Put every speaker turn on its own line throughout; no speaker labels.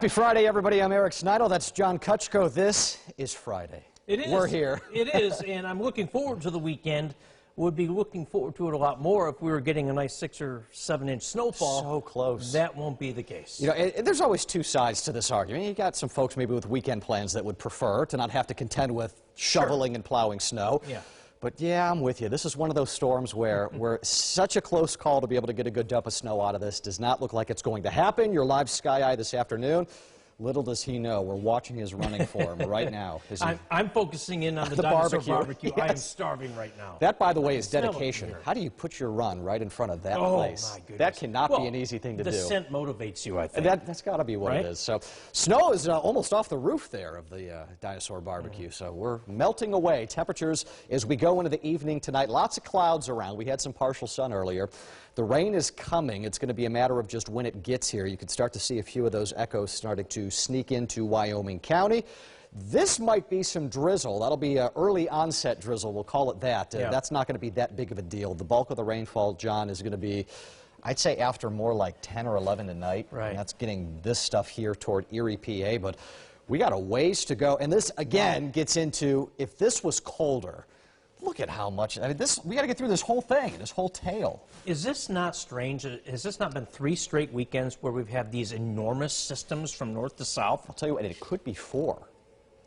Happy Friday, everybody. I'm Eric Snidel. That's John Kutchko. This is Friday.
It is.
We're here.
It is, and I'm looking forward to the weekend. Would be looking forward to it a lot more if we were getting a nice 6 or 7 inch snowfall.
So close.
That won't be the case.
You know, there's always two sides to this argument. You got some folks maybe with weekend plans that would prefer to not have to contend with shoveling and plowing snow.
Yeah.
But yeah, I'm with you. This is one of those storms where we're such a close call to be able to get a good dump of snow out of this. Does not look like it's going to happen. Your live Sky Eye this afternoon. Little does he know, we're watching his running form right now.
I'm focusing in on the dinosaur barbecue. Yes. I am starving right now.
That, by the way, is dedication. How do you put your run right in front of that place?
My goodness.
That cannot be an easy thing to do.
The scent motivates you, I think.
That's got to be what it is. So, snow is almost off the roof there of the dinosaur barbecue. So we're melting away. Temperatures as we go into the evening tonight. Lots of clouds around. We had some partial sun earlier. The rain is coming. It's going to be a matter of just when it gets here. You can start to see a few of those echoes starting to sneak into Wyoming County. This might be some drizzle. That'll be early onset drizzle. We'll call it that. That's not going to be that big of a deal. The bulk of the rainfall, John, is going to be, I'd say, after more like 10 or 11 tonight. Right. And that's getting this stuff here toward Erie, PA. But we got a ways to go. And this, again, gets into, if this was colder, look at how much. I mean, we got to get through this whole thing, this whole tail.
Is this not strange? Has this not been 3 straight weekends where we've had these enormous systems from north to south?
I'll tell you what, it could be 4. Wow.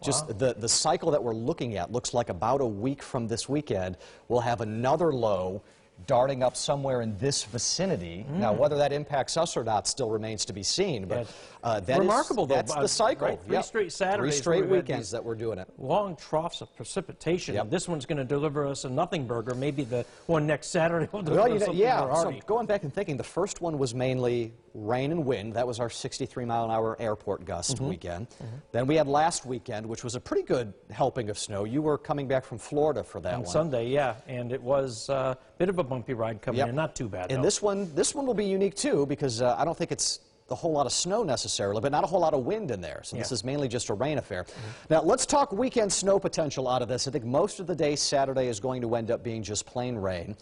Just the cycle that we're looking at looks like about a week from this weekend, we'll have another low darting up somewhere in this vicinity. Now, whether that impacts us or not still remains to be seen. But that
remarkable,
that's the cycle.
Right? 3 straight Saturdays.
3 straight weekends that we're doing it.
Long troughs of precipitation. This one's going to deliver us a nothing burger. Maybe the one next Saturday will deliver something
so going back and thinking, the first one was mainly rain and wind. That was our 63-mile-an-hour airport gust weekend. Then we had last weekend, which was a pretty good helping of snow. You were coming back from Florida for that one.
On Sunday, yeah, and it was a bit of a bumpy ride coming in. Not too bad,
And this one will be unique, too, because I don't think it's a whole lot of snow necessarily, but not a whole lot of wind in there. So this is mainly just a rain affair. Now, let's talk weekend snow potential out of this. I think most of the day Saturday is going to end up being just plain rain.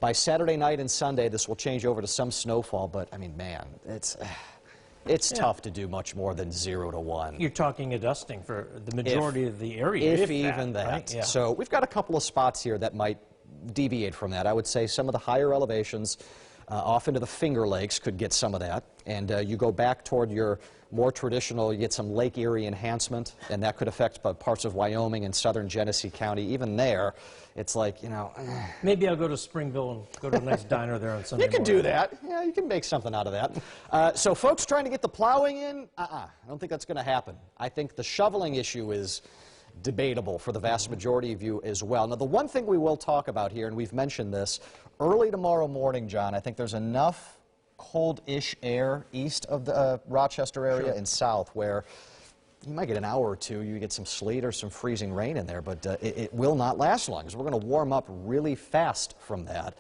By Saturday night and Sunday, this will change over to some snowfall, but, I mean, man, it's tough to do much more than 0 to 1.
You're talking a dusting for the majority of the area.
If even that. Right? Yeah. So we've got a couple of spots here that might deviate from that. I would say some of the higher elevations off into the Finger Lakes could get some of that. And you go back toward your more traditional, you get some Lake Erie enhancement, and that could affect parts of Wyoming and southern Genesee County. Even there, it's like, you know.
Maybe I'll go to Springville and go to a nice diner there on Sunday
morning. You can do that. Yeah, you can make something out of that. So folks trying to get the plowing in, I don't think that's going to happen. I think the shoveling issue is debatable for the vast majority of you as well. Now, the one thing we will talk about here, and we've mentioned this, early tomorrow morning, John, I think there's enough cold-ish air east of the Rochester area and south where you might get an hour or two, you get some sleet or some freezing rain in there, but it will not last long because we're going to warm up really fast from that.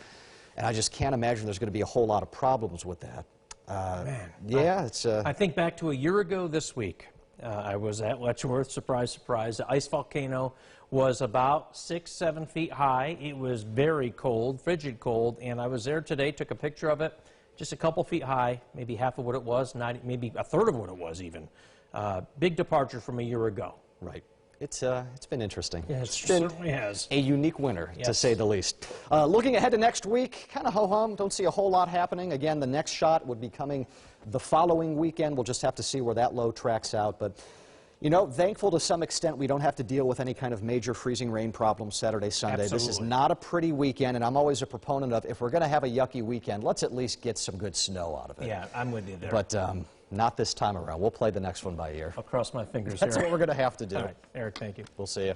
And I just can't imagine there's going to be a whole lot of problems with that.
Man,
yeah,
I think back to a year ago this week. I was at Letchworth, surprise, surprise. The ice volcano was about 6-7 feet high. It was very cold, frigid cold, and I was there today, took a picture of it, just a couple feet high, maybe half of what it was, maybe a third of what it was even. Big departure from a year ago.
Right. It's been interesting.
Yeah, it certainly has.
A unique winter, to say the least. Looking ahead to next week, kind of ho-hum. Don't see a whole lot happening. Again, the next shot would be coming the following weekend. We'll just have to see where that low tracks out. But, you know, thankful to some extent we don't have to deal with any kind of major freezing rain problems Saturday, Sunday.
Absolutely.
This is not a pretty weekend, and I'm always a proponent of, if we're going to have a yucky weekend, let's at least get some good snow out of it.
Yeah, I'm with you there.
But not this time around. We'll play the next one by ear.
I'll cross my fingers.
That's what we're going to have to do.
All right, Eric, thank you.
We'll see you.